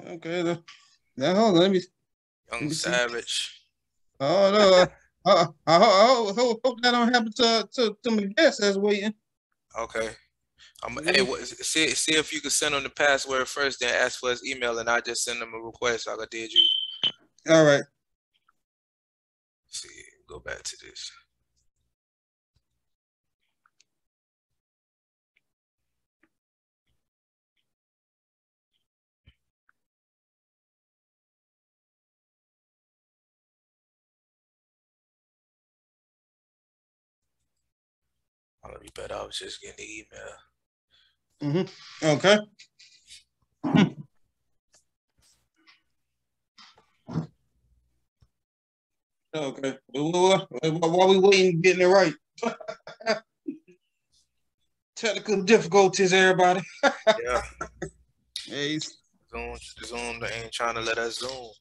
Okay. Now hold on. Let me Young see. Savage. Oh no. I hope that don't happen to my guest that's waiting. Okay. See if you can send him the password first, then ask for his email, and I just send him a request like I did you. All right. See, go back to this. I'll be better. I was just getting the email. Okay. Okay. While we waiting, getting it right. Technical difficulties, everybody. Yeah. Hey. Zoom ain't trying to let us zoom.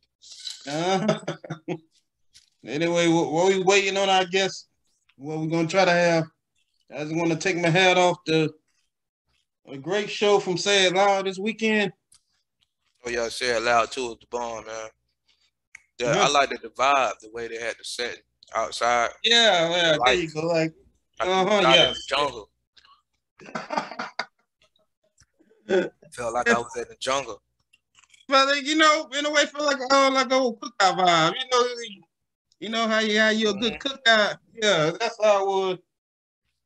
Anyway, what we waiting on, I guess, what we're going to try to have, I just want to take my hat off to a great show from Say It Loud this weekend. Oh, yeah, Say It Loud, too, at the bomb, man. Yeah, I like the vibe, the way they had to set outside. Yeah, there you go. Like in the jungle. Felt like I was in the jungle. But in a way, feel like a old cookout vibe. You know how you a good cookout. Yeah, that's how it was.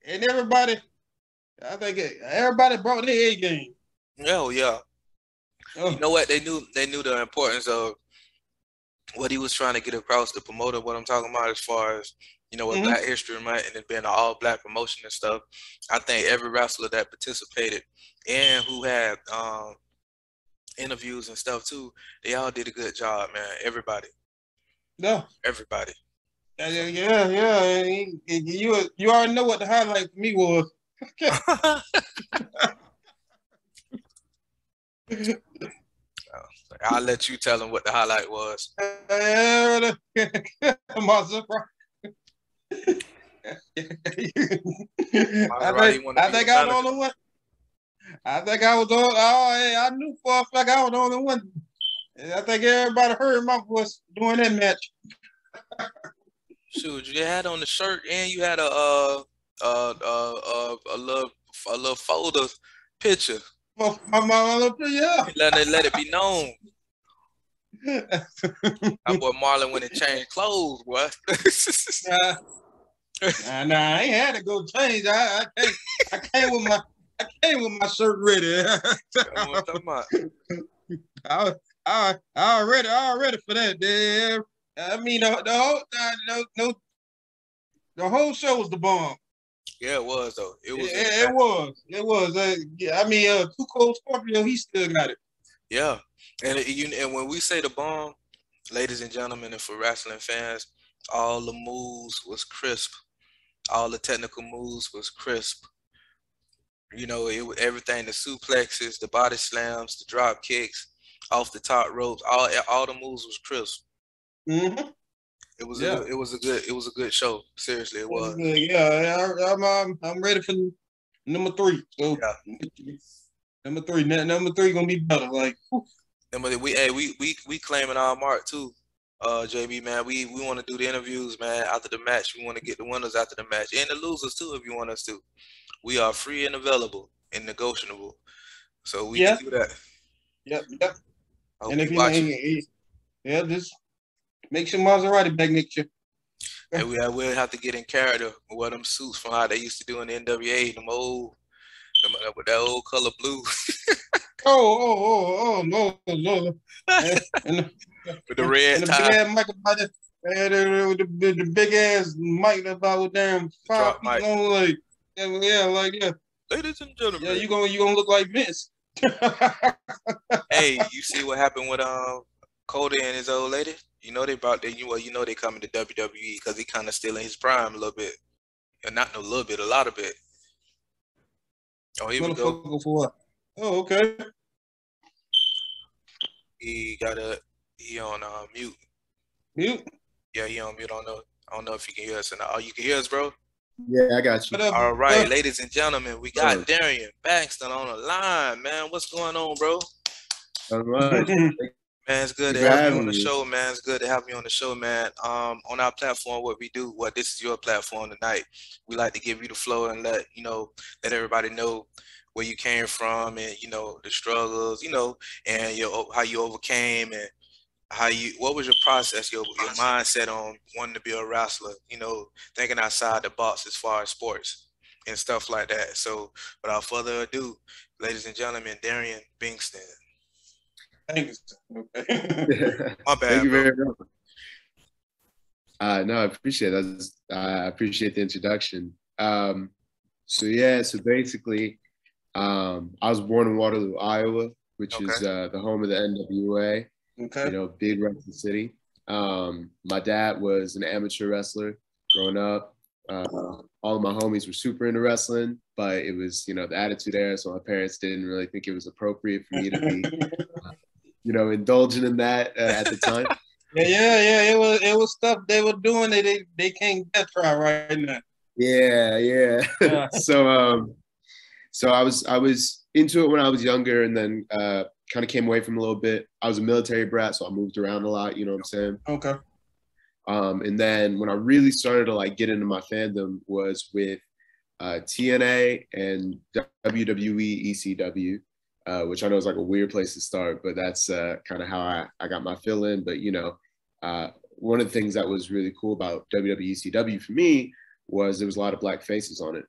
And I think everybody brought their A game. Yeah. You know what? They knew the importance of what he was trying to get across, the promoter, what I'm talking about as far as, with Black History Month and it being an all-Black promotion and stuff. I think every wrestler that participated and who had interviews and stuff too, they all did a good job, man. Everybody. No. Everybody. Yeah. You already know what the highlight for me was. I'll let you tell them what the highlight was. I think I was the only one. I think I was the only. I knew for a fact I was the only one. I think everybody heard my voice during that match. Shoot, you had on the shirt and you had a little folder picture. My little picture, yeah. Let it be known. Our boy Marlon went and changed clothes, boy. Nah, I ain't had to go change. I came with my shirt ready. I already for that. I mean, the whole show was the bomb. Yeah, it was though. It was. I mean, Too Cold Scorpio, he still got it. Yeah, and when we say the bomb, ladies and gentlemen, and for wrestling fans, all the moves was crisp. All the technical moves was crisp. It was everything: the suplexes, the body slams, the drop kicks, off the top ropes. All the moves was crisp. It was a good show. Seriously, it was. Yeah, I'm ready for number 3. So number three gonna be better. Like we claiming our mark too. JB, man, we want to do the interviews, man, after the match. We want to get the winners after the match and the losers too, if you want us to. We are free and available and negotiable, so we can do that. Yep. And if you just make sure Maserati back next year. And we'll have to get in character with them suits from how they used to do in the NWA, with that old color blue. No. With the red tie. Big ass mic about it. The big ass mic about with damn 5 feet long, like yeah. Ladies and gentlemen. Yeah, you gonna look like Vince. Hey, you see what happened with Cody and his old lady? They they coming to WWE because he kind of still in his prime a little bit, and not a little bit, a lot of it. Oh, here we go. For what? Oh, okay. He on mute. Mute? Yeah, he on mute. I don't know if you can hear us or not. Oh, you can hear us, bro? Yeah, I got you. All right, ladies and gentlemen, we got Darian Bengston on the line, man. What's going on, bro? so much. Man, it's good Thank to you for have you having on the me. show, man. It's good to have you on the show, man. On our platform, what we do, this is your platform tonight. We like to give you the flow and let everybody know where you came from and the struggles, and how you overcame and what was your process, your mindset on wanting to be a wrestler, thinking outside the box as far as sports and stuff like that. So without further ado, ladies and gentlemen, Darian Bengston. Thank you. Okay. My bad, Thank you bro. very much. No, I appreciate that. I appreciate the introduction. So basically, I was born in Waterloo, Iowa, which is the home of the NWA. Okay. Big wrestling city. My dad was an amateur wrestler growing up. All of my homies were super into wrestling, but it was, the attitude era. So my parents didn't really think it was appropriate for me to be, indulging in that at the time. Yeah. It was stuff they were doing that they can't get try right now. Yeah. So I was into it when I was younger, and then kind of came away from it a little bit. I was a military brat, so I moved around a lot. You know what I'm saying? Okay. And then when I really started to get into my fandom was with TNA and WWE ECW, which I know is like a weird place to start, but that's kind of how I got my fill in. But one of the things that was really cool about WWE ECW for me was there was a lot of black faces on it.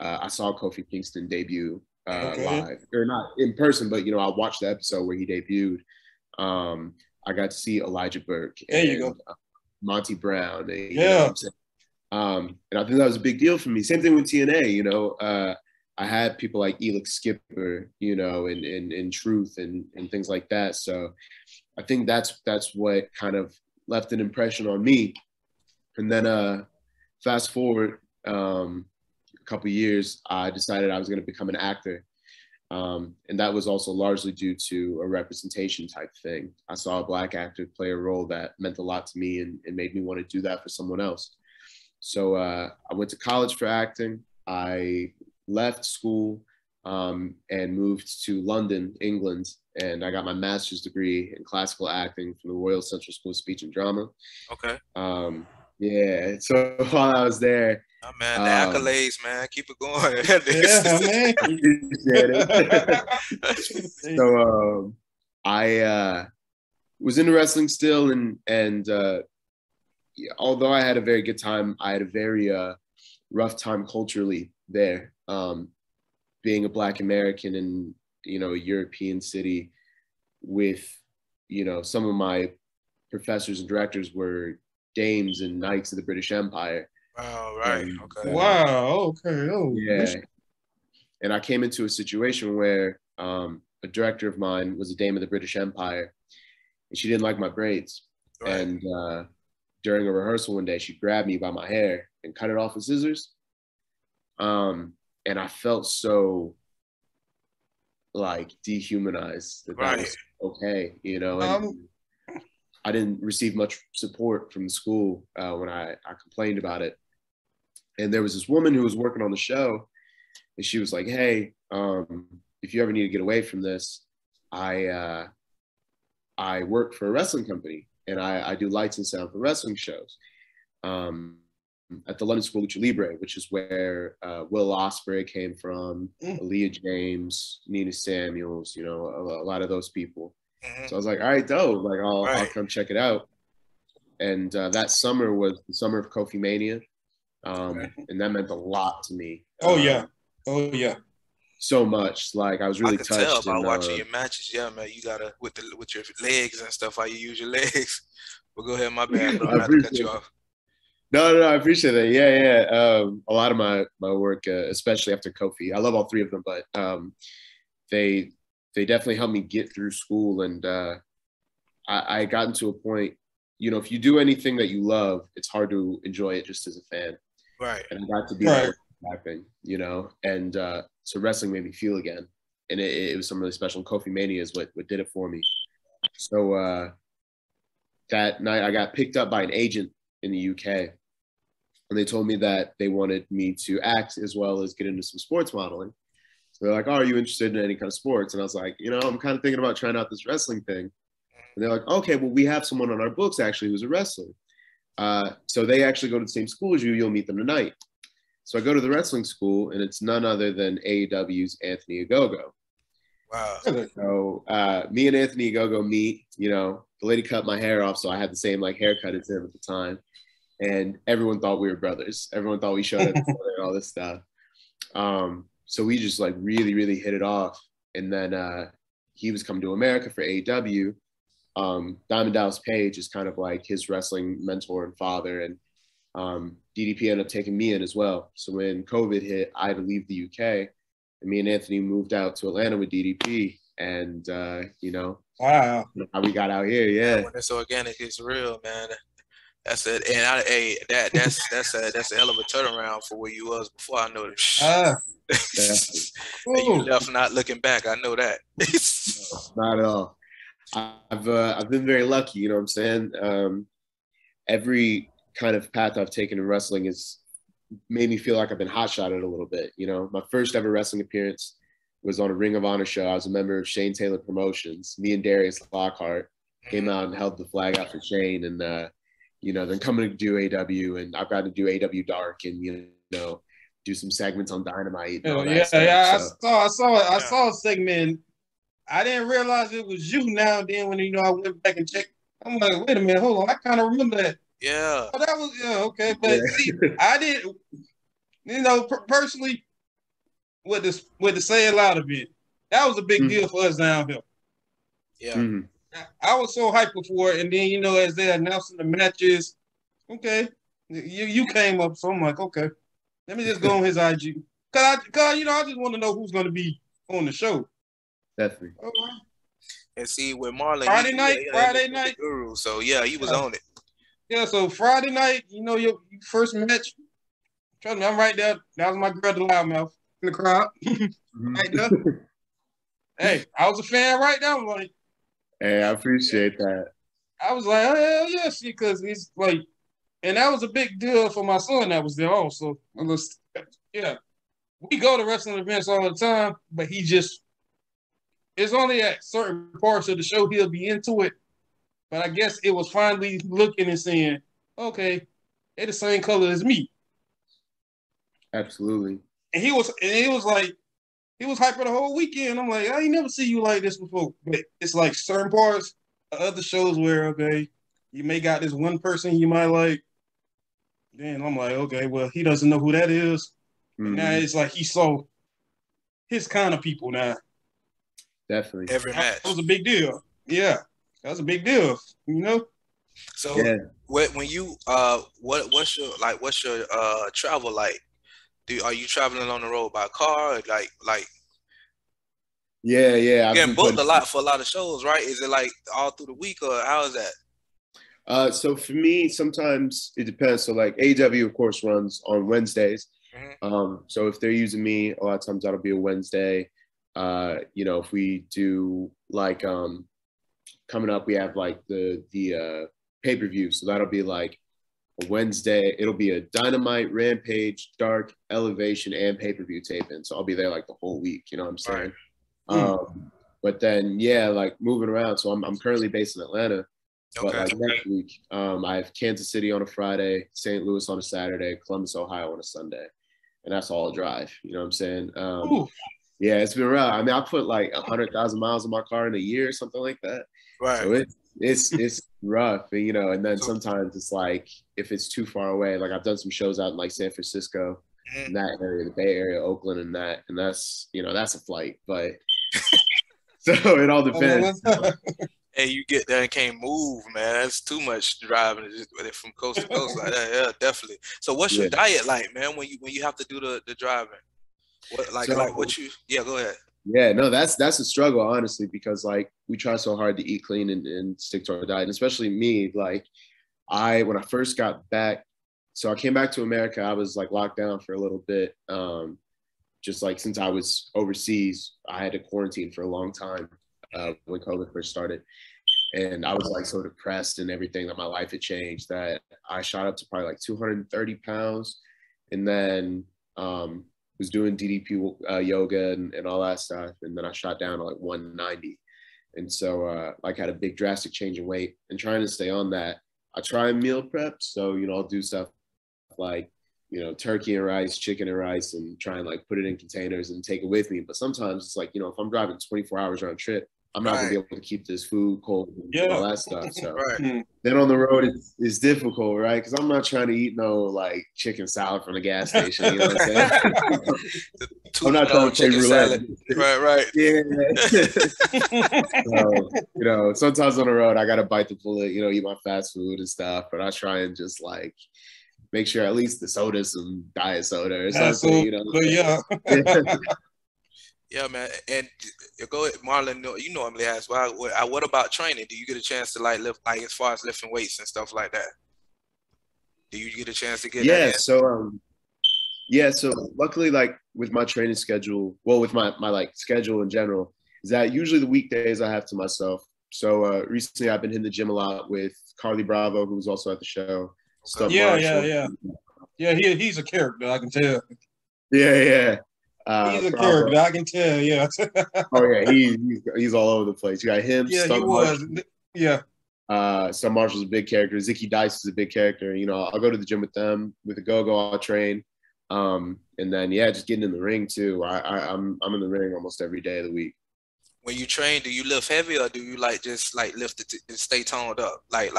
I saw Kofi Kingston debut live, or not in person, but I watched the episode where he debuted. I got to see Elijah Burke and Monty Brown. And, you know what I'm saying? And I think that was a big deal for me. Same thing with TNA. I had people like Elix Skipper, and Truth and things like that. So I think that's what kind of left an impression on me. And then fast forward a couple of years, I decided I was going to become an actor. And that was also largely due to a representation type thing. I saw a black actor play a role that meant a lot to me and made me want to do that for someone else. So I went to college for acting. I left school and moved to London, England, and I got my master's degree in classical acting from the Royal Central School of Speech and Drama. Okay. So while I was there, oh, man, the accolades, man, keep it going. So I was into wrestling still, and although I had a very good time, I had a very rough time culturally there. Being a Black American in a European city with some of my professors and directors were dames and knights of the British Empire. Oh, right. Okay. Wow. Okay. Oh, yeah. And I came into a situation where a director of mine was a dame of the British Empire, and she didn't like my braids. Right. And during a rehearsal one day, she grabbed me by my hair and cut it off with scissors. And I felt so dehumanized that was okay, and I didn't receive much support from the school when I complained about it. And there was this woman who was working on the show, and she was like, hey, if you ever need to get away from this, I work for a wrestling company, and I do lights and sound for wrestling shows at the London School of Lucha Libre, which is where Will Ospreay came from, Aaliyah James, Nina Samuels, a lot of those people. So I was like, all right, dope. I'll come check it out. And that summer was the summer of Kofi Mania. And that meant a lot to me. Oh yeah. So much. I was really I could touched. Tell by watching your matches. Yeah, man, you gotta with your legs and stuff, how you use your legs. But go ahead, my bad, bro. I have to cut you off. No, I appreciate that. Yeah. A lot of my work, especially after Kofi, I love all three of them, but they definitely helped me get through school. And I got into a point, if you do anything that you love, it's hard to enjoy it just as a fan. Right. And I got to be acting, and so wrestling made me feel again. And it was something really special. And Kofi Mania is what did it for me. So that night I got picked up by an agent in the UK, and they told me that they wanted me to act as well as get into some sports modeling. they're like, "Oh, are you interested in any kind of sports?" And I was like, I'm kind of thinking about trying out this wrestling thing. And they're like, "Okay, well, we have someone on our books actually who's a wrestler. So they actually go to the same school as you. You'll meet them tonight." So I go to the wrestling school, and it's none other than AEW's Anthony Ogogo. Wow. So me and Anthony Ogogo meet. The lady cut my hair off, so I had the same like haircut as him at the time. And everyone thought we were brothers. Everyone thought we showed up and all this stuff. So we just like really, really hit it off. And then he was coming to America for AEW. Diamond Dallas Page is kind of like his wrestling mentor and father. And DDP ended up taking me in as well. So when COVID hit, I had to leave the UK. And me and Anthony moved out to Atlanta with DDP. And, Wow. how we got out here, yeah. When it's organic, it's real, man. That's it, and that's a hell of a turnaround for where you was before. I know that. And you left not looking back. I know that. No, not at all. I've been very lucky. You know what I'm saying? Every kind of path I've taken in wrestling has made me feel like I've been hotshotted a little bit. My first ever wrestling appearance was on a Ring of Honor show. I was a member of Shane Taylor Promotions. Me and Darius Lockhart came out and held the flag out for Shane, and then coming to do AW, and I've got to do AW Dark, and do some segments on Dynamite. And all that stuff. I saw a segment. I didn't realize it was you now. Then when I went back and checked, I'm like, wait a minute, hold on, I kind of remember that. Yeah. Oh, that was okay, but see, I didn't. Personally, with the say it loud a bit, that was a big deal for us down here. Yeah. Mm-hmm. I was so hyped for it, and then as they announcing the matches, okay, you came up, so I'm like, okay, let me just go on his IG, cause I just want to know who's gonna be on the show. Definitely. Okay. And see, with Marlon, Friday night, guru, so yeah, he was on it. Yeah, so Friday night, your first match. Trust me, I'm right there. That was my girl, the loudmouth, in the crowd, right there. Hey, I was a fan right there. I'm like, hey, I appreciate that. I was like, oh, hell yeah, because he's like, and that was a big deal for my son that was there also. Yeah, we go to wrestling events all the time, but it's only at certain parts of the show he'll be into it. But I guess it was finally looking and saying, okay, they're the same color as me. Absolutely. And he was like, he was hyper the whole weekend. I'm like, I ain't never see you like this before. But it's like certain parts of other shows where, okay, you may got this one person you might like. Then I'm like, okay, well, he doesn't know who that is. Mm-hmm. And now it's like he saw his kind of people now. Definitely. Every match. That was a big deal. Yeah. That was a big deal, So when you what's your travel like? Are you traveling on the road by car? Like Yeah. You're getting booked a lot for a lot of shows, right? Is it like all through the week, or how is that? So for me, sometimes it depends. So like AEW, of course, runs on Wednesdays. Mm-hmm. So if they're using me, a lot of times that'll be a Wednesday. If we do like coming up, we have like the pay-per-view. So that'll be like a Wednesday. It'll be a Dynamite, Rampage, Dark, Elevation, and pay-per-view taping. So I'll be there like the whole week. You know what I'm saying? Right. But then, like moving around. So I'm currently based in Atlanta. Okay. But like next week, I have Kansas City on a Friday, St. Louis on a Saturday, Columbus, Ohio on a Sunday. And that's all a drive. You know what I'm saying? Yeah, it's been rough. I mean, I put like 100,000 miles on my car in a year or something like that. Right. So it's rough, and then sometimes it's like if it's too far away. Like I've done some shows out in like San Francisco, in that area, the Bay Area, Oakland, and that's that's a flight. But so it all depends. Hey, you get there and can't move, man. That's too much driving just from coast to coast like that. Yeah, definitely. So what's your diet like, man? When you have to do the driving? Go ahead. Yeah, no, that's a struggle, honestly, because like we try so hard to eat clean and stick to our diet, and especially me. Like when I first got back, so I came back to America, I was like locked down for a little bit. Just like since I was overseas, I had to quarantine for a long time when COVID first started. And I was like so depressed and everything that my life had changed that I shot up to probably like 230 pounds. And then was doing DDP yoga and all that stuff. And then I shot down to like 190. And so like had a big drastic change in weight and trying to stay on that. I try and meal prep. So, you know, I'll do stuff like, you know, turkey and rice, chicken and rice, and try and like put it in containers and take it with me. But sometimes it's like, you know, if I'm driving 24 hours round trip, I'm not gonna be able to keep this food cold and all that stuff. So then on the road it's difficult, right? Because I'm not trying to eat no like chicken salad from the gas station. You know what I'm saying? I'm not trying to play roulette. Right. Yeah. So, you know, sometimes on the road I gotta bite the bullet, you know, eat my fast food and stuff. But I try and just like make sure at least the soda's some diet soda or something, you know. But yeah. Yeah, man. And go ahead, Marlon. You normally ask, well, what about training? Do you get a chance to like lift, like as far as lifting weights and stuff like that? Do you get a chance to get that in? So luckily, like with my training schedule, well, with my like schedule in general, is that usually the weekdays I have to myself. So recently I've been hitting the gym a lot with Carly Bravo, who's also at the show. Yeah. He's a character, I can tell. Yeah. He's a character, I can tell. Yeah. Oh yeah, he's all over the place. You got him. Yeah, he was. Yeah. Stunt Marshall's a big character. Zicky Dice is a big character. You know, I'll go to the gym with them. With the go-go, I'll train. And then just getting in the ring too. I'm in the ring almost every day of the week. When you train, do you lift heavy or do you like just like lift it to stay toned up, like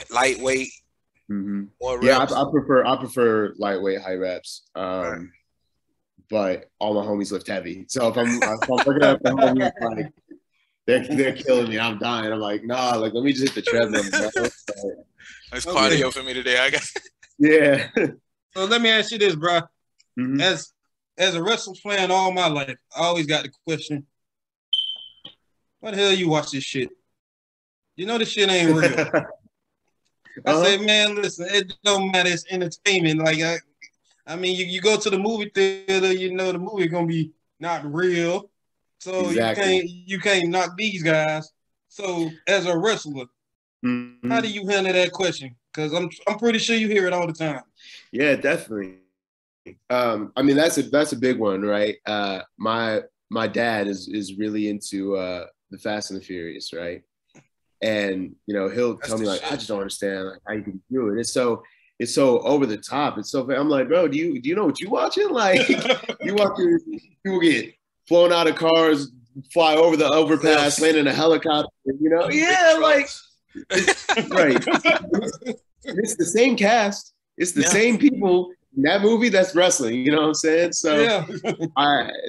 lightweight? Mm-hmm. Yeah, I prefer lightweight, high reps. But all my homies lift heavy. So if I'm looking at the homies, like they're killing me, I'm dying. I'm like, nah, like let me just hit the treadmill. That's cardio for me today. I got. Yeah. So let me ask you this, bro. Mm-hmm. As a wrestling fan all my life, I always got the question: why the hell you watch this shit? You know this shit ain't real. I said, man, listen, it don't matter. It's entertainment. Like, I mean, you go to the movie theater, you know the movie gonna be not real, so exactly. you can't knock these guys. So, as a wrestler, how do you handle that question? Because I'm pretty sure you hear it all the time. Yeah, definitely. I mean, that's a big one, right? My dad is really into the Fast and the Furious, right? And you know, he'll tell me like, I just don't understand like, how you can do it. It's so over the top. It's so. I'm like, bro, do you know what you watching? Like, you watching people get flown out of cars, fly over the overpass, land in a helicopter. You know, like, right. It's the same cast. It's the same people in that movie. That's wrestling. You know what I'm saying? So,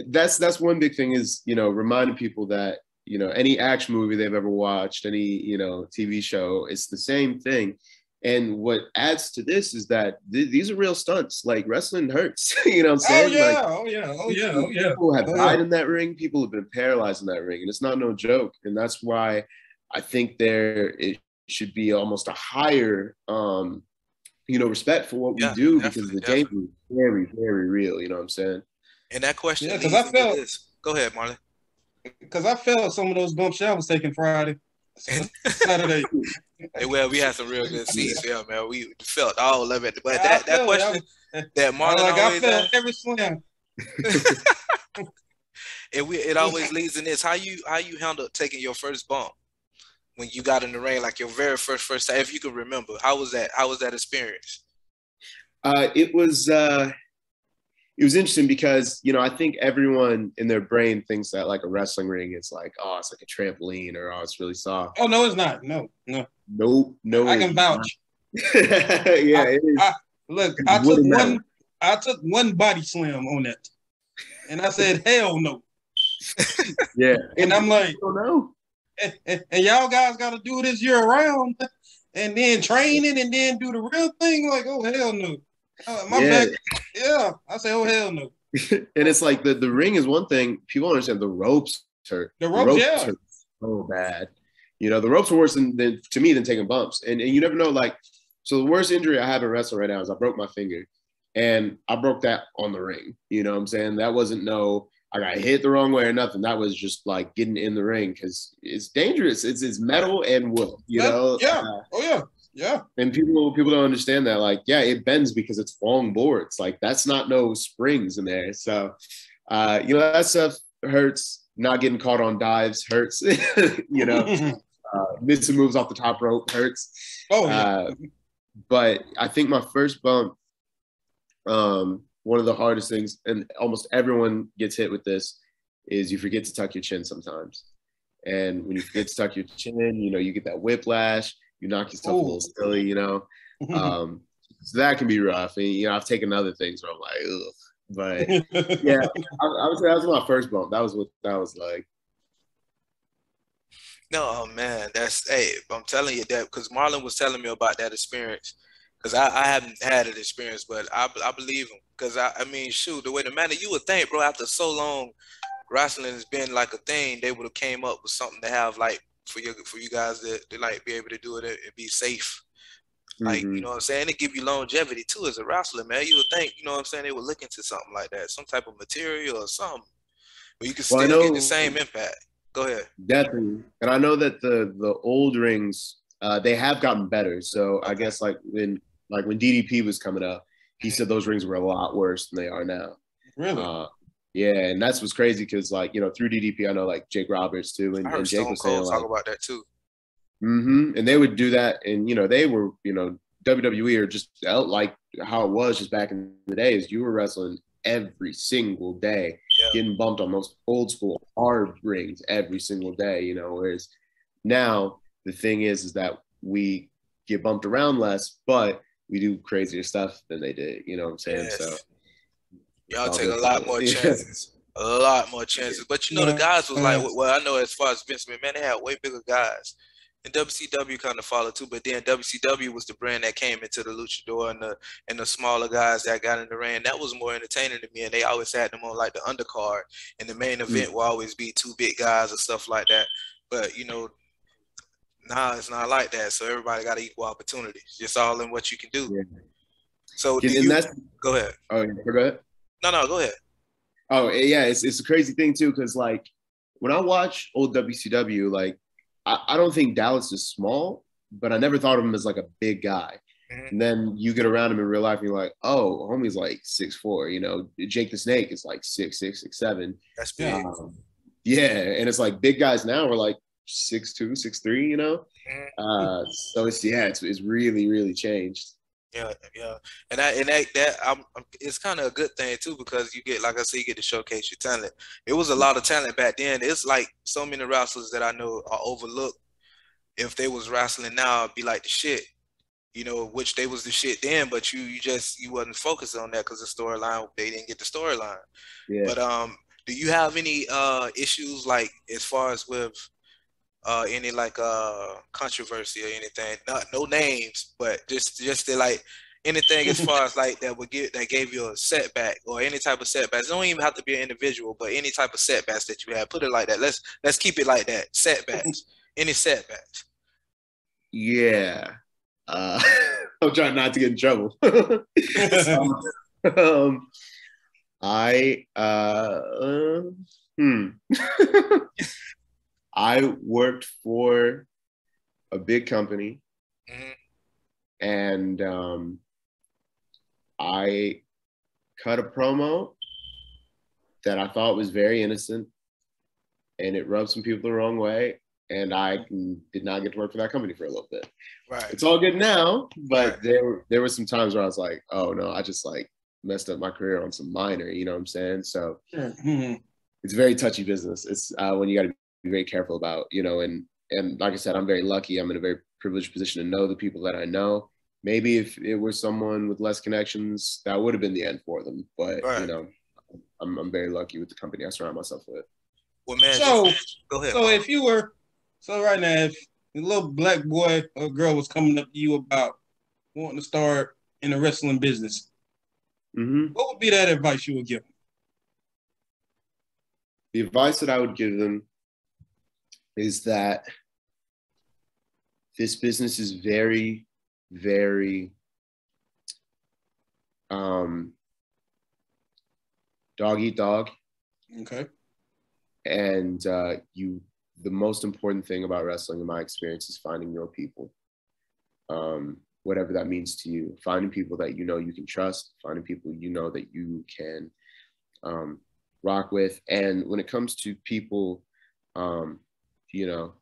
that's one big thing is, you know, reminding people that, you know, any action movie they've ever watched, any, you know, TV show, it's the same thing. And what adds to this is that these are real stunts. Like, wrestling hurts. You know what I'm saying? Oh yeah. People have died in that ring. People have been paralyzed in that ring. And it's not no joke. And that's why I think it should be almost a higher, you know, respect for what we do, because the danger is very, very real. You know what I'm saying? And that question, because I felt. Go ahead, Marlon. Because I felt some of those bumps I was taking Friday, Saturday. Well, we had some real good seats, man. We felt all of it. But that question that Marlon I felt every slam. And it always leads in this: how you handled taking your first bump when you got in the ring, like your very first time, if you can remember. How was that experience? It was interesting because, you know, I think everyone in their brain thinks that like a wrestling ring is like, oh, it's like a trampoline, or oh, it's really soft. Oh, no, it's not. No. Nope. I can vouch. It is. I took one body slam on that, and I said, hell no. Yeah. And I'm like, oh no. And y'all guys got to do this year round, and then train it, and then do the real thing. Like, oh hell no. My back, I say, oh hell no. And it's like the ring is one thing. People understand the ropes hurt. The ropes hurt so bad. You know, the ropes are worse than to me than taking bumps. And you never know. Like, so the worst injury I have in wrestling right now is I broke my finger, and I broke that on the ring. You know what I'm saying? That wasn't I got hit the wrong way or nothing. That was just like getting in the ring, because it's dangerous. It's metal and wood. You know. Yeah. Yeah. And people don't understand that. Like, yeah, it bends because it's long boards. Like, that's not no springs in there. So, that stuff hurts. Not getting caught on dives hurts. Missing moves off the top rope hurts. Oh, yeah. But I think my first bump, one of the hardest things, and almost everyone gets hit with this, is you forget to tuck your chin sometimes. And when you forget to tuck your chin, you get that whiplash, you knock yourself a little silly, so that can be rough. And, I've taken other things where I'm like, ugh. But yeah, I would say that was my first bump. That was what that was like. No, man, I'm telling you that because Marlon was telling me about that experience. Because I haven't had an experience, but I believe him. Because I mean, shoot, the way the manner you would think, bro, after so long, wrestling has been like a thing, they would have came up with something to have like for you guys to like be able to do it and be safe. Like, you know what I'm saying? It give you longevity too as a wrestler, man. You would think, you know what I'm saying, they would look into something like that, some type of material or something. But you can still get the same impact. Go ahead. Definitely. And I know that the old rings, they have gotten better. So okay. I guess like when DDP was coming up, he said those rings were a lot worse than they are now. Really? Yeah, and that's what's crazy because like, through DDP, I know like Jake Roberts too. And, I heard Jake Stone was saying Cold like, talk about that too. And they would do that, and they were, WWE or just like how it was just back in the days. You were wrestling every single day, getting bumped on those old school hard rings every single day. Whereas now the thing is that we get bumped around less, but we do crazier stuff than they did. You know what I'm saying? Yes. So y'all take a lot more chances. A lot more chances. But the guys was like, well, I know as far as Vince McMahon, they had way bigger guys. And WCW kind of followed too, but then WCW was the brand that came into the luchador and the smaller guys that got in the ring. That was more entertaining to me, and they always had them on like the undercard, and the main event will always be two big guys or stuff like that. But nah, it's not like that. So everybody got equal opportunity. It's just all in what you can do. Yeah. So go ahead. Oh, go ahead. No, go ahead. Oh yeah, it's a crazy thing too, because like when I watch old WCW, like I don't think Dallas is small, but I never thought of him as like a big guy. And then you get around him in real life and you're like, oh, homie's like 6'4", Jake the Snake is like 6'6", 6'7". That's big. Yeah, and it's like big guys now are like 6'2", 6'3", so it's really, really changed. Yeah, and it's kind of a good thing too because you get, like I said, you get to showcase your talent. It was a lot of talent back then. It's like so many wrestlers that I know are overlooked. If they was wrestling now, it'd be like the shit, which they was the shit then, but you wasn't focused on that because the storyline, they didn't get the storyline. Yeah. But do you have any issues like as far as with any like controversy or anything? No names, but just to like anything as far as like that gave you a setback or any type of setbacks. It don't even have to be an individual, but any type of setbacks that you have. Put it like that. Let's keep it like that. Setbacks. Any setbacks? Yeah. I'm trying not to get in trouble. I worked for a big company, and I cut a promo that I thought was very innocent, and it rubbed some people the wrong way, and I did not get to work for that company for a little bit. Right. It's all good now, but there were some times where I was like, oh no, I just like messed up my career on some minor, you know what I'm saying? So it's very touchy business. It's when you got to be very careful about, and like I said, I'm very lucky. I'm in a very privileged position to know the people that I know. Maybe if it were someone with less connections, that would have been the end for them. But I'm very lucky with the company I surround myself with. Well, man, go ahead. So if you were, right now, if a little black boy or girl was coming up to you about wanting to start in the wrestling business, what would be that advice you would give them? The advice that I would give them is that this business is very, very dog eat dog. Okay. And the most important thing about wrestling, in my experience, is finding your people. whatever that means to you. Finding people that you know you can trust, finding people you know that you can rock with. And when it comes to people, you know,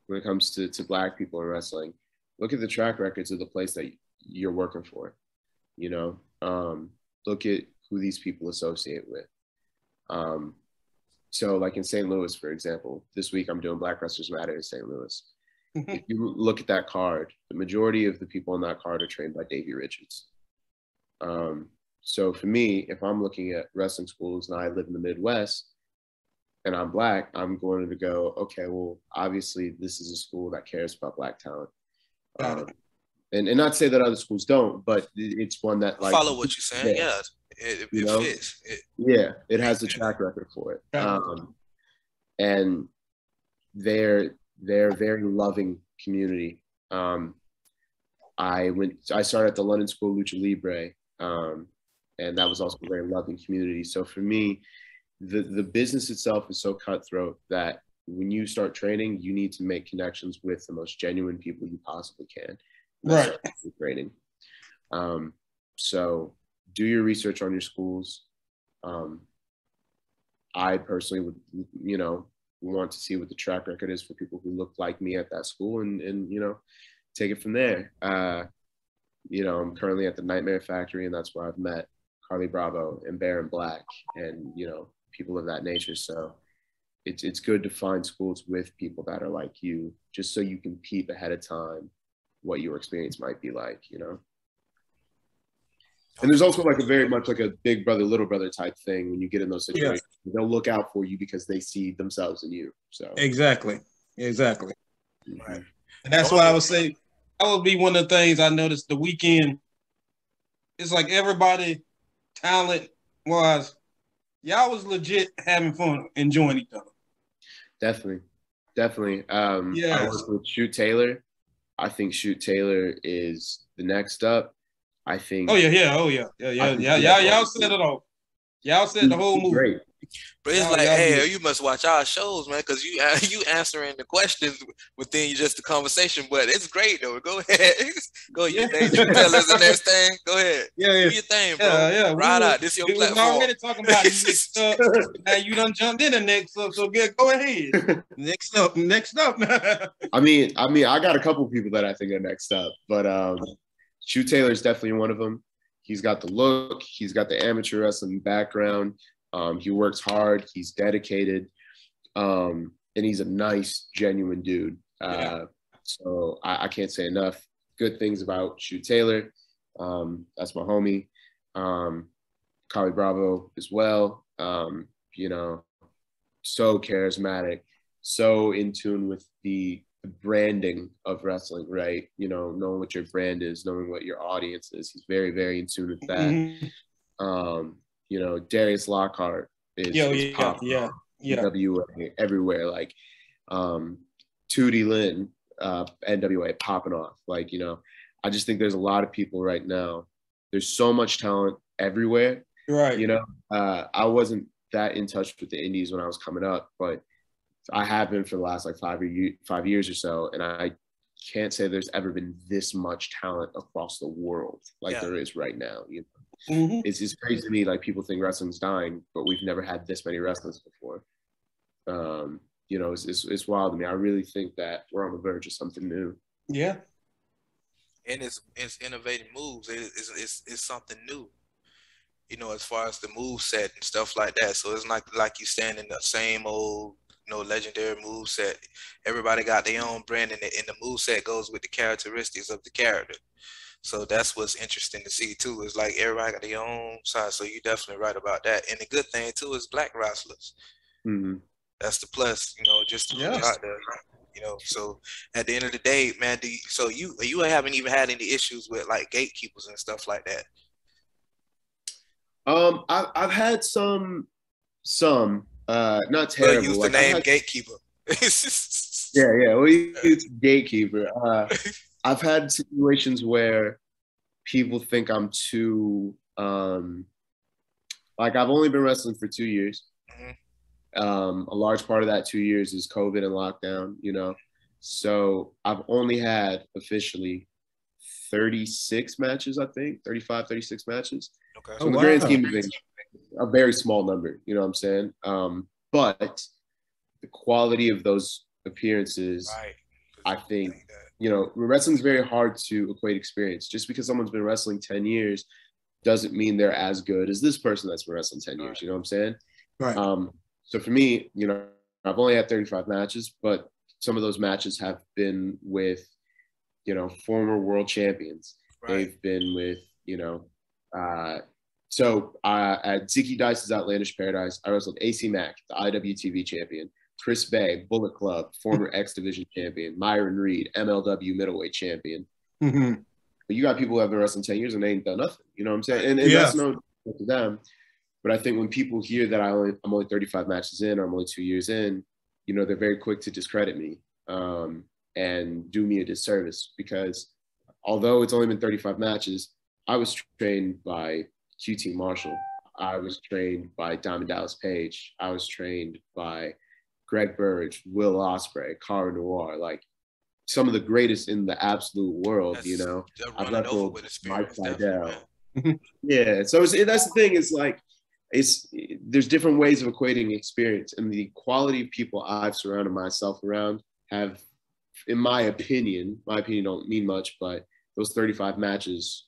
when it comes to Black people in wrestling, look at the track records of the place that you're working for. You know, look at who these people associate with. So like in St. Louis, for example, this week I'm doing Black Wrestlers Matter in St. Louis. If you look at that card, the majority of the people on that card are trained by Davey Richards. So for me, if I'm looking at wrestling schools and I live in the Midwest and I'm Black, I'm going to go, okay, well, obviously this is a school that cares about Black talent. And not to say that other schools don't, but it's one that like follow what you're saying. Yeah, it fits. It has a track record for it. And they're a very loving community. I started at the London School of Lucha Libre, and that was also a very loving community. So for me, the business itself is so cutthroat that when you start training, you need to make connections with the most genuine people you possibly can. Right. Training. So do your research on your schools. I personally would, you know, want to see what the track record is for people who look like me at that school and you know, take it from there. You know, I'm currently at the Nightmare Factory, and that's where I've met Carly Bravo and Baron Black and, you know, people of that nature. So it's good to find schools with people that are like you, just so you can peep ahead of time what your experience might be like, you know? And there's also like a very much like a big brother, little brother type thing when you get in those situations. Yeah. They'll look out for you because they see themselves in you. So exactly. Right. And that's why I would say that would be one of the things I noticed the weekend. It's like everybody talent wise, y'all was legit having fun, enjoying each other. Definitely. I worked with Shoot Taylor. I think Shoot Taylor is the next up. I think. Oh yeah. Y'all set it off. Y'all set the whole movie. Great. But it's like, hey, you must watch our shows, man, because you answering the questions within just the conversation. But it's great though. Go ahead, go your thing. You tell us the next thing. Go ahead. Do your thing, bro. Ride out. This your platform. We was already talking about next up. Now you done jumped in the next up. So go ahead. Next up. I mean, I got a couple people that I think are next up, but Shoot Taylor is definitely one of them. He's got the look. He's got the amateur wrestling background. He works hard. He's dedicated, and he's a nice, genuine dude. So I can't say enough good things about Shoot Taylor. That's my homie. Carly Bravo as well. You know, so charismatic, so in tune with the branding of wrestling, right? You know, knowing what your brand is, knowing what your audience is. He's very, very in tune with that. Mm-hmm. You know, Darius Lockhart is popping NWA everywhere. Like Tootie Lynn, NWA popping off. Like, you know, I just think there's a lot of people right now. There's so much talent everywhere. Right. You know, I wasn't that in touch with the indies when I was coming up, but I have been for the last like 5 years or so. And I can't say there's ever been this much talent across the world like there is right now. You know? Mm-hmm. It's crazy to me. Like people think wrestling's dying, but we've never had this many wrestlers before. You know, it's wild to me. I really think that we're on the verge of something new. Yeah. And it's innovative moves. It's something new. You know, as far as the move set and stuff like that. So it's not like you stand in the same old, you know, legendary move set. Everybody got their own brand, and the move set goes with the characteristics of the character. So that's what's interesting to see too. Is like everybody got their own side. So you're definitely right about that. And the good thing too is black wrestlers. Mm-hmm. That's the plus, you know, just to put out there. You know, so at the end of the day, man, you haven't even had any issues with like gatekeepers and stuff like that. I've had some not terrible. Use the name gatekeeper. Yeah. Well, use gatekeeper. I've had situations where people think I'm too like I've only been wrestling for 2 years. Mm-hmm. A large part of that 2 years is COVID and lockdown, you know. So I've only had officially 36 matches, I think, 35, 36 matches. Okay. So in the grand scheme of things, a very small number, you know what I'm saying? But the quality of those appearances, Right. I think, you know, wrestling's very hard to equate experience. Just because someone's been wrestling 10 years doesn't mean they're as good as this person that's been wrestling 10 years, you know what I'm saying? Right. So for me, you know, I've only had 35 matches, but some of those matches have been with, you know, former world champions. Right. They've been with, you know, at Zicky Dice's Outlandish Paradise, I wrestled AC Mack, the IWTV champion, Chris Bay, Bullet Club, former X Division champion, Myron Reed, MLW middleweight champion. Mm-hmm. But you got people who have been wrestling 10 years and they ain't done nothing. You know what I'm saying? And that's no to them. But I think when people hear that I'm only 35 matches in, or I'm only 2 years in, you know, they're very quick to discredit me and do me a disservice, because although it's only been 35 matches, I was trained by QT Marshall. I was trained by Diamond Dallas Page. I was trained by Greg Burge, Will Ospreay, Cara Noir, like some of the greatest in the absolute world, you know. I've wrestled Mike Seidel. Yeah, so that's the thing, is like, there's different ways of equating experience, and the quality of people I've surrounded myself around have, in my opinion don't mean much, but those 35 matches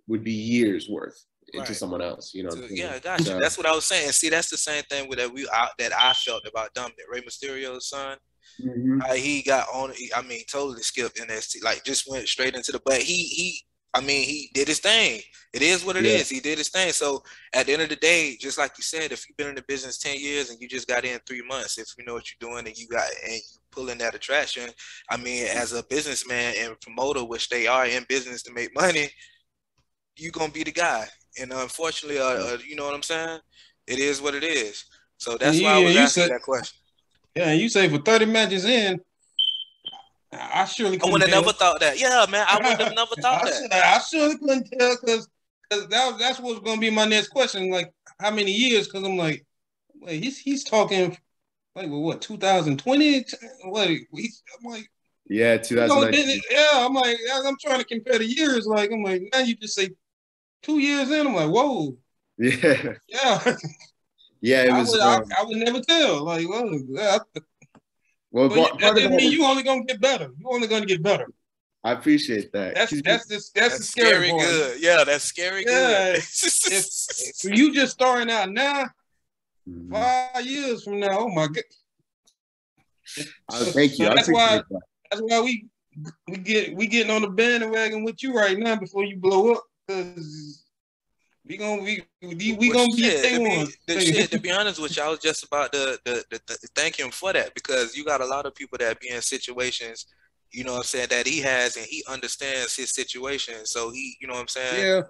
would be years worth into someone else, you know. So, yeah, I got you. So, that's what I was saying. See, that's the same thing with that I felt about Dominic, Rey Mysterio's son. Mm-hmm. He got on. I mean, totally skipped NXT, like just went straight into the. But he did his thing. It is what it is. He did his thing. So at the end of the day, just like you said, if you've been in the business 10 years and you just got in 3 months, if you know what you're doing and you pulling that attraction, I mean, as a businessman and promoter, which they are in business to make money, you're gonna be the guy. And unfortunately, you know what I'm saying? It is what it is. So that's why I was asking that question. Yeah, and you say for 30 matches in, I surely couldn't I would have tell. never thought that. Yeah, man, I would have never thought that. I surely couldn't tell, because that's what's going to be my next question. Like, how many years? Because I'm like, wait, he's talking like, well, what, 2020? Wait, I'm like, yeah, 2019. Yeah, I'm like, I'm trying to compare the years. Like, I'm like, now you just say 2 years in. I'm like, whoa. Yeah. Yeah. Yeah, it was. I would never tell. Like, well, that doesn't mean you're only gonna get better. You're only gonna get better. I apprite that. That's the scary part. Good. Yeah, that's scary good. if you just starting out now, 5 years from now, oh my God. Thank you. So that's why we getting on the bandwagon with you right now before you blow up, because we gonna be to be honest with you, I was just about to thank him for that, because you got a lot of people that be in situations, you know what I'm saying, that he has, and he understands his situation. So he, you know what I'm saying? Yeah.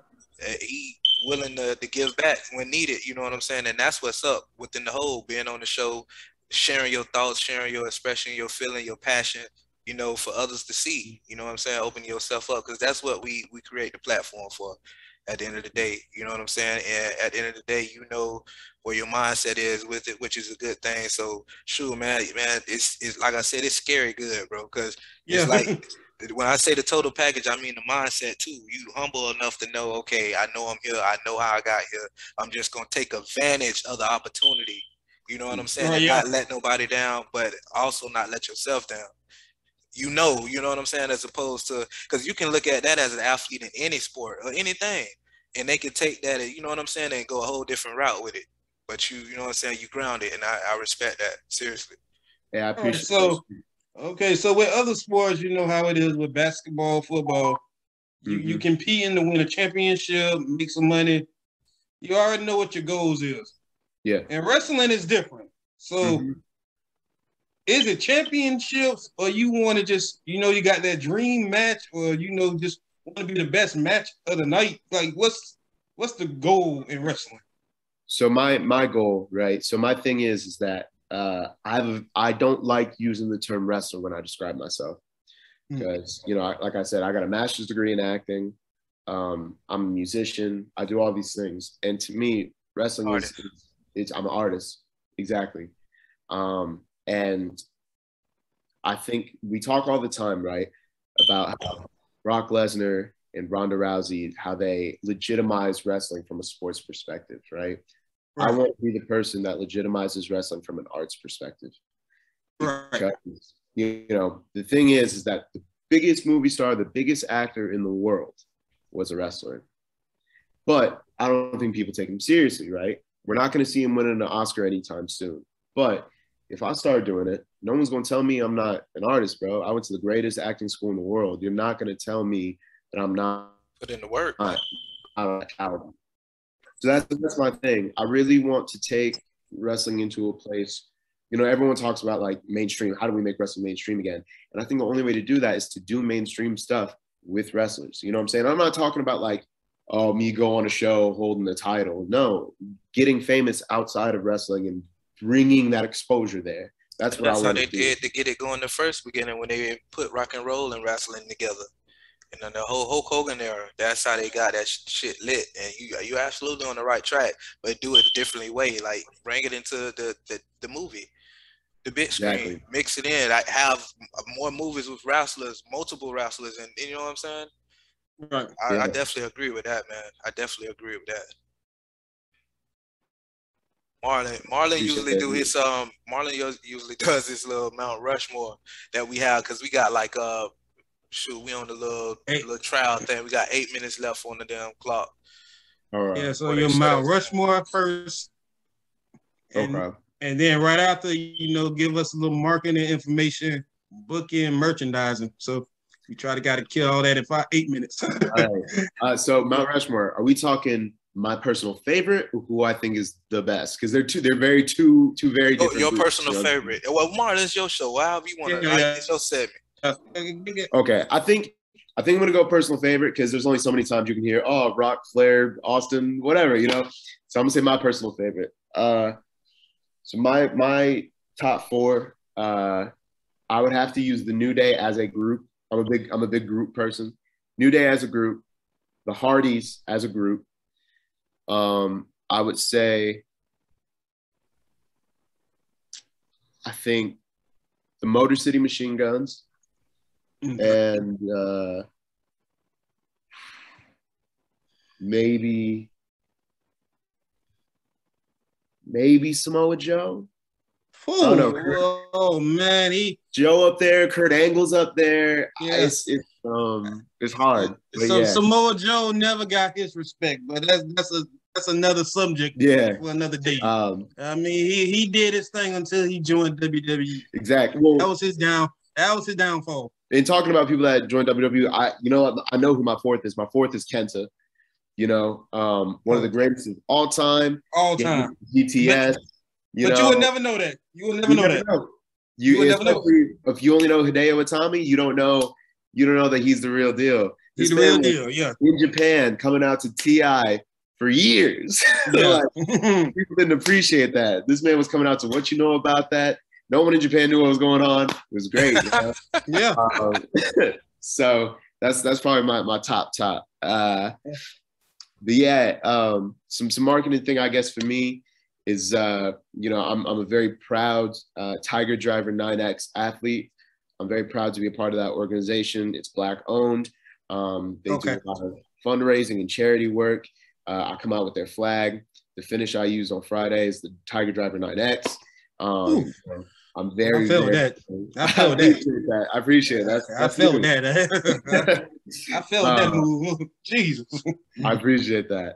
He willing to give back when needed, you know what I'm saying? And that's what's up within the whole, being on the show, sharing your thoughts, sharing your expression, your feeling, your passion, you know, for others to see, you know what I'm saying? Opening yourself up, because that's what we create the platform for. At the end of the day, you know what I'm saying? And at the end of the day, you know where your mindset is with it, which is a good thing. So, sure, man, it's like I said, it's scary good, bro, because it's like, when I say the total package, I mean the mindset too. You humble enough to know, okay, I know I'm here. I know how I got here. I'm just going to take advantage of the opportunity. You know what I'm saying? And not let nobody down, but also not let yourself down. You know what I'm saying? As opposed to, because you can look at that as an athlete in any sport or anything, and they can take that, you know what I'm saying, and go a whole different route with it. But you know what I'm saying, you ground it, and I respect that, seriously. Yeah, I appreciate it. So, okay, so with other sports, you know how it is with basketball, football. You competing to win a championship, make some money. You already know what your goals is. Yeah. And wrestling is different. So, is it championships, or you want to just, you know, you got that dream match, or, you know, just want to be the best match of the night? Like, what's the goal in wrestling? So my goal, right? So my thing is that I don't like using the term wrestler when I describe myself, because, you know, like I said, I got a master's degree in acting. I'm a musician. I do all these things. And to me, wrestling is I'm an artist. Exactly. And I think we talk all the time, right, about how Brock Lesnar and Ronda Rousey, how they legitimize wrestling from a sports perspective, right? I want to be the person that legitimizes wrestling from an arts perspective. Because, you know, the thing is that the biggest movie star, the biggest actor in the world was a wrestler. But I don't think people take him seriously, right? We're not going to see him winning an Oscar anytime soon. But if I start doing it, no one's going to tell me I'm not an artist, bro. I went to the greatest acting school in the world. You're not going to tell me that I'm not. Put in the work. I'm a coward. So that's my thing. I really want to take wrestling into a place. You know, everyone talks about like mainstream. How do we make wrestling mainstream again? And I think the only way to do that is to do mainstream stuff with wrestlers. You know what I'm saying? I'm not talking about like, oh, me go on a show holding the title. No, getting famous outside of wrestling and bringing that exposure there. That's what I want to do. That's how they did to get it going the first beginning when they put rock and roll and wrestling together. And then the whole Hulk Hogan era, that's how they got that shit lit. And you absolutely on the right track, but do it a different way. Like bring it into the movie, the big screen, exactly. Mix it in. I have more movies with wrestlers, multiple wrestlers, and you know what I'm saying? Right. I definitely agree with that, man. I definitely agree with that. Marlon usually do his Marlon usually does his little Mount Rushmore that we have because we got like we on the little trial thing. We got 8 minutes left on the damn clock. All right. Yeah, so your Mount Rushmore first. And then right after, you know, give us a little marketing information, booking, merchandising. So we gotta kill all that in 8 minutes. All right. So Mount Rushmore, are we talking my personal favorite or who I think is the best? Because they're very different. Your personal favorite. Well, Marlon, it's your show. However you want to it's your segment. Okay. I think I'm gonna go personal favorite because there's only so many times you can hear, oh, Rock, Flair, Austin, whatever, you know. So I'm gonna say my personal favorite. So my top four, I would have to use the New Day as a group. I'm a big group person. New Day as a group, the Hardys as a group. I would say, I think the Motor City Machine Guns and maybe Samoa Joe. I don't know. Oh man, Joe up there, Kurt Angle's up there. Yeah. It's hard. So Samoa Joe never got his respect, but that's another subject for another day. I mean, he did his thing until he joined WWE. Exactly. Well, that was his downfall. And talking about people that joined WWE, I know who my fourth is. My fourth is Kenta. You know, one of the greatest of all time. GTS. You would never know that. You would never know that. You would never know. If you only know Hideo Itami, you don't know that he's the real deal. He's the real deal, yeah. In Japan, coming out to TI for years. Yeah. People didn't appreciate that. This man was coming out to What You Know About That. No one in Japan knew what was going on. It was great. You know? Yeah. So that's probably my top. But yeah, some marketing thing, I guess, for me is, you know, I'm a very proud Tiger Driver 9X athlete. I'm very proud to be a part of that organization. It's Black owned. They do a lot of fundraising and charity work. I come out with their flag. The finish I use on Friday is the Tiger Driver 9X. I'm very. I feel that. I appreciate that. I feel that. I feel that move. Jesus. I appreciate that.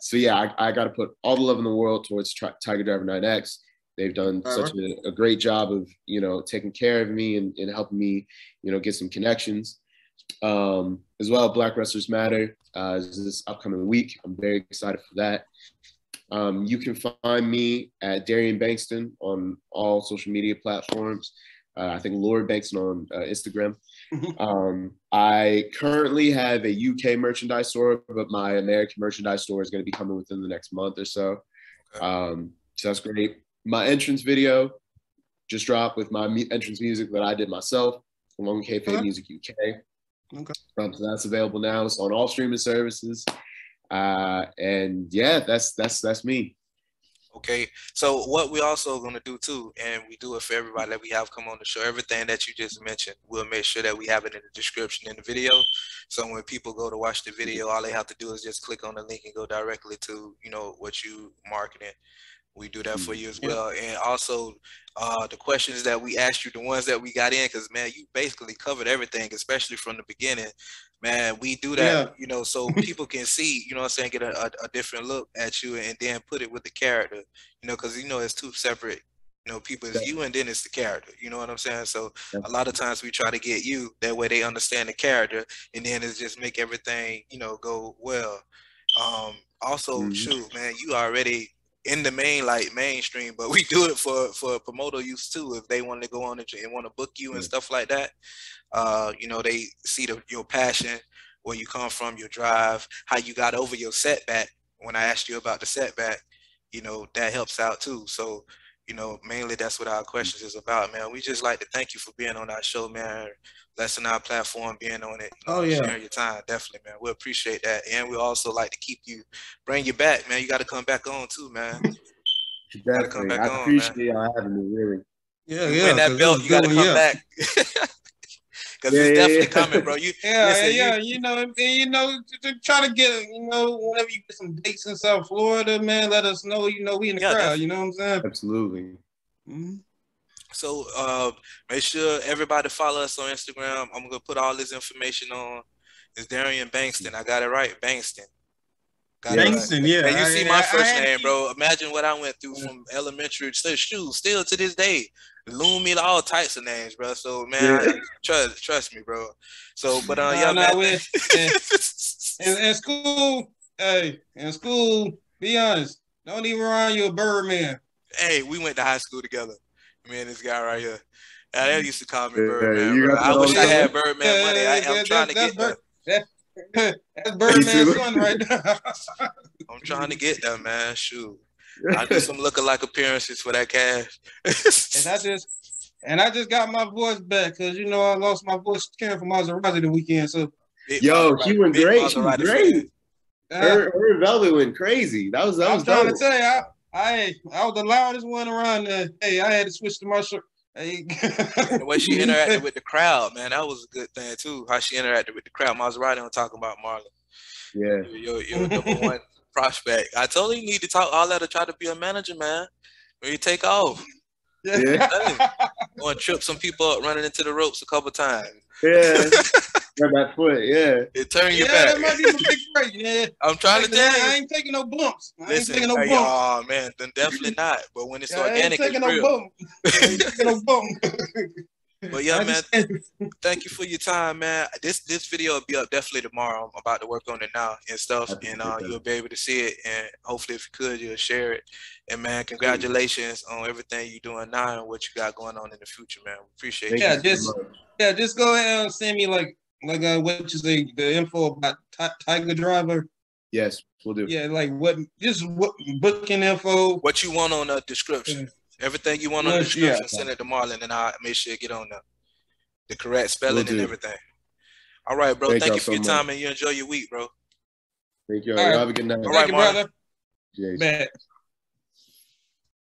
So yeah, I got to put all the love in the world towards Tiger Driver 9X. They've done such a great job of, you know, taking care of me and helping me, you know, get some connections. As well, Black Wrestlers Matter is this upcoming week. I'm very excited for that. You can find me at Darian Bengston on all social media platforms. I think Lord Bengston on Instagram. I currently have a UK merchandise store, but my American merchandise store is going to be coming within the next month or so. So that's great. My entrance video just dropped with my entrance music that I did myself, along with Kayfabe Music UK. So that's available now. It's on all streaming services. And yeah, that's me. Okay, so what we also gonna do too, and we do it for everybody that we have come on the show, everything that you just mentioned, we'll make sure that we have it in the description in the video. So when people go to watch the video, all they have to do is just click on the link and go directly to, you know, what you marketing. We do that for you as well. And also the questions that we asked you, the ones that we got in, because man, you basically covered everything, especially from the beginning. Man, we do that, you know, so people can see, you know what I'm saying, get a different look at you and then put it with the character, you know, because, you know, it's two separate, you know, people. It's you and then it's the character, you know what I'm saying? So a lot of times we try to get you, that way they understand the character, and then it's just make everything, you know, go well. Also, shoot, man, you already in the mainstream, but we do it for promoter use too. If they want to go on and want to book you and stuff like that, you know, they see your passion, where you come from, your drive, how you got over your setback. When I asked you about the setback, you know, that helps out too. So, you know, mainly that's what our questions is about, man. We just like to thank you for being on our show, man. Blessing our platform, being on it, you know, sharing your time. Definitely, man. We appreciate that. And we also like to bring you back, man. You got to come back on too, man. You got to come back on, appreciate y'all having me, really. Yeah, you win that belt, you got to come back. Because it's definitely coming, bro. You know, try to get, you know, whenever you get some dates in South Florida, man, let us know. You know, we in the crowd. Definitely. You know what I'm saying? Absolutely. So make sure everybody follow us on Instagram. I'm gonna put all this information on. It's Darian Bengston. I got it right, Bengston. Bengston, yeah. And you see my first name, bro. Imagine what I went through from elementary to still to this day. Loom me all types of names, bro. So man, trust me, bro. So, but man. In school, be honest. Don't even run you a Birdman. Hey, we went to high school together. Me and this guy right here. They used to call me Birdman, bro. I wish I had Birdman money. I'm trying to get that. That's Birdman's son right now. I'm trying to get that, man. Shoot. I do some lookalike appearances for that cash. and I just got my voice back because, you know, I lost my voice caring for Maserati the weekend. So she went great. She was great. Her Velvet went crazy. That was I'm trying to tell you, I was the loudest one around there. Hey, I had to switch to my shirt. Hey. The way she interacted with the crowd, man, that was a good thing too. How she interacted with the crowd. Maserati on talking about Marlon. Yeah. You're number one prospect. I told you need to talk all that to try to be a manager, man. When you take off. Yeah. Going to trip some people up running into the ropes a couple times. Yeah. That foot, yeah. It turned your back. That might be my big break, yeah. I'm trying to tell you. I ain't taking no bumps. Oh, man, then definitely not. But when it's organic, it's real. I ain't taking no bump. But yeah, man, thank you for your time, man. This video will be up definitely tomorrow. I'm about to work on it now and stuff, and you'll be able to see it. And hopefully, if you could, you'll share it. And man, congratulations on everything you're doing now and what you got going on in the future, man. We appreciate it. Just go ahead and send me what you say, the info about Tiger Driver. Yes, we'll do. Yeah, what booking info. What you want on the description. Everything you want on the description, send it to Marlon, and I'll make sure you get on the correct spelling and everything. All right, bro. Thank you for your time, and you enjoy your week, bro. Thank you. All right. Have a good night. All right, brother. Bad.